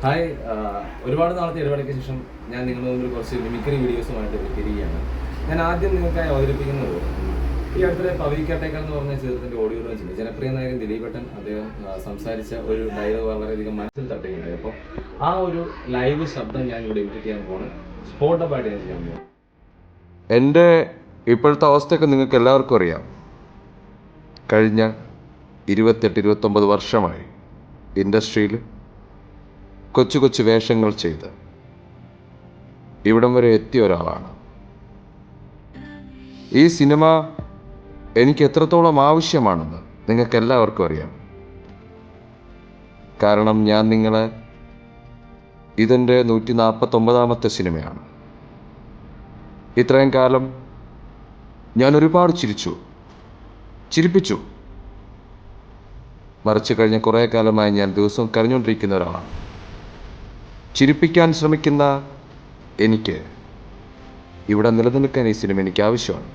Hi, ഒരുപാട് നാളത്തെ ഇടവേളയ്ക്ക് ശേഷം ഞാൻ നിങ്ങളുടെ മുമ്പിൽ കുറച്ച് മിമിക്രി വീഡിയോസുമായിട്ട് തിരികെയാണ്. ഞാൻ ആദ്യം നിങ്ങൾക്കായി അവതരിപ്പിക്കുന്നത് ഈ അടുത്തിടെ പവി കേട്ടേക്കൽ എന്ന് പറഞ്ഞ ചിത്രത്തിൻ്റെ ഓഡിയോ ലോഞ്ചിൽ ജനപ്രിയ നായകൻ ദിലീപേട്ടൻ അദ്ദേഹം സംസാരിച്ച ഒരു ഡയലോഗ് വളരെയധികം മനസ്സിൽ തട്ടുകയുണ്ടായി. അപ്പോൾ ആ ഒരു ലൈവ് ശബ്ദം ഞാൻ ഇവിടെ ഇമിറ്റേറ്റ് ചെയ്യാൻ പോകുന്നത് സ്പോട്ടപ്പായിട്ട് ഞാൻ ചെയ്യാൻ പോകുന്നത്. എൻ്റെ ഇപ്പോഴത്തെ അവസ്ഥയൊക്കെ നിങ്ങൾക്ക് എല്ലാവർക്കും അറിയാം. കഴിഞ്ഞ 28-29 വർഷമായി ഇൻഡസ്ട്രിയിൽ കൊച്ചു കൊച്ചു വേഷങ്ങൾ ചെയ്ത് ഇവിടം വരെ എത്തിയ ഒരാളാണ്. ഈ സിനിമ എനിക്ക് എത്രത്തോളം ആവശ്യമാണെന്ന് നിങ്ങൾക്ക് എല്ലാവർക്കും അറിയാം. കാരണം ഞാൻ നിങ്ങളെ ഇതെൻ്റെ 149ാമത്തെ സിനിമയാണ്. ഇത്രയും കാലം ഞാൻ ഒരുപാട് ചിരിപ്പിച്ചു. മറിച്ച് കഴിഞ്ഞ കുറേ കാലമായി ഞാൻ ദിവസവും കരഞ്ഞുകൊണ്ടിരിക്കുന്ന ഒരാളാണ്. ചിരിപ്പിക്കാൻ ശ്രമിക്കുന്ന എനിക്ക് ഇവിടെ നിലനിൽക്കാൻ ഈ സിനിമ എനിക്ക് ആവശ്യമാണ്.